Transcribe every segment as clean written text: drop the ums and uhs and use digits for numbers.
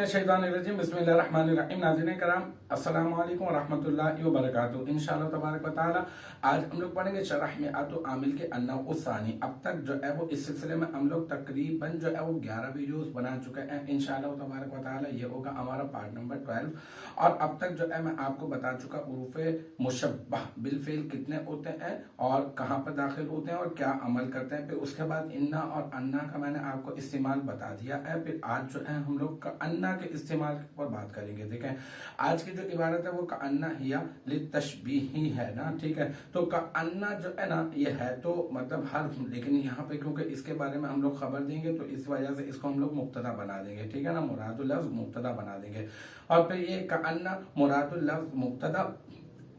बिस्मिल्लाहिर्रहमानिर्रहीम बिस्मिल्लाहिर्रहमानिर्रहीम। नाज़रीन करम अस्सलाम वालेकुम रहमतुल्लाहि व बरकातुहू। इंशाअल्लाह तबारक व तआला आज हम लोग पढ़ेंगे शरह मिअतु आमिल के अन्नउस्सानी। अब तक जो है वो इस सिलसिले में हम लोग तकरीबन जो है वो 11 वीडियोस बना चुके हैं। इंशाअल्लाह तबारक व तआला ये होगा हमारा पार्ट नंबर 12। और अब तक जो है मैं आपको बता चुका उरूफ़े मुशब्बह बिलफ़िल कितने होते हैं और कहाँ पर दाखिल होते हैं और क्या अमल करते हैं। फिर उसके बाद इन्ना और अन्ना का मैंने आपको इस्तेमाल बता दिया है। फिर आज जो है हम लोग का अन्ना के इस्तेमाल पर बात करेंगे। देखें आज की जो इबारत है वो का अन्ना हिया लितशबीह ही है ना, ठीक है। तो का अन्ना जो है ना ये है तो मतलब हर्फ, लेकिन यहाँ पे क्योंकि इसके बारे में हम लोग खबर देंगे तो इस वजह से इसको हम लोग मुब्तदा बना देंगे, ठीक है ना। मुरादुल लफ्ज़ मुब्तदा बना देंगे। और फिर ये का अन्ना मुरादुल लफ्ज़ मुब्तदा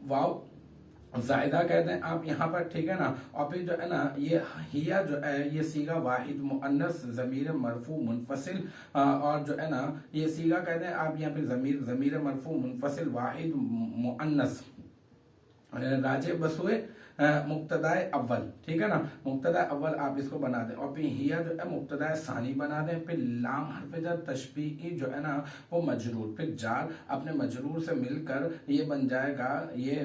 वाव जायदा कहते हैं आप यहाँ पर, ठीक है ना। और फिर जो है ना ये हिया जो है ये सीगा वाहिद मुअन्नस ज़मीर मरफू मुनफसिल, और जो है ना ये सीगा कहते हैं आप यहाँ पे ज़मीर मरफू मुनफसिल वाहिद मुअन्नस राजे बसुए मुब्तदाए अव्वल, ठीक है ना। मुब्तदा अव्वल आप इसको बना दें। और फिर हिया जो है मुब्तदा सानी बना दें। फिर लाम हर्फ जर तशबीही जो है ना वो मजरूर, फिर जार अपने मजरूर से मिलकर ये बन जाएगा, ये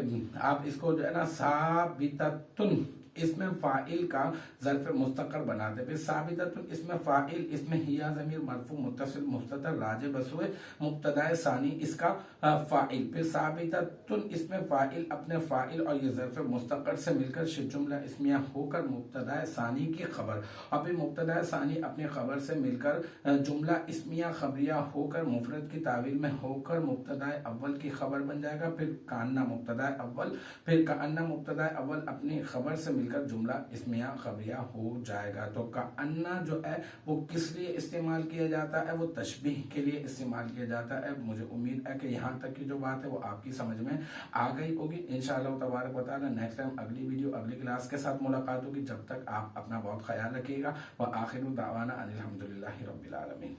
आप इसको जो है ना साबिततुन इसमें फाइल का ज़र्फ़ मुस्तक़र बना दे। फिर साबिततुन इसमें फाइल, इसमें हिया ज़मीर मरफू मुत्तसिल मुस्ततर राजे बसुए मुब्तदाए सानी इसका फाइल। फिर साबिततुन इसमें फाइल अपने फाइल और ये ज़र्फ़ मुस्तक़र से मिलकर जुमला इस्मिया होकर मुब्तदाए सानी की खबर, और फिर मुब्तदाए सानी अपनी खबर से मिलकर जुमला इस्मिया खबरिया होकर मुफरद की तावील में होकर मुब्तदाए अव्वल की खबर बन जाएगा। फिर कान्ना मुब्तदाए अव्वल, फिर कान्ना मुब्तदाए अव्वल अपनी खबर से मिलकर जुमला इस्मिया खबरिया हो जाएगा। तो का अन्ना जो है वो किस लिए इस्तेमाल किया जाता है, वो तशबीह के लिए इस्तेमाल किया जाता है। मुझे उम्मीद है कि यहाँ तक की जो बात है वो आपकी समझ में आ गई होगी। इंशाअल्लाह तबारक व तआला नेक्स्ट टाइम अगली वीडियो अगली क्लास के साथ मुलाकात होगी। जब तक आप अपना बहुत ख्याल रखिएगा। व आखिर दावाना अनिल हम्दुलिल्लाहि रब्बिल आलमीन।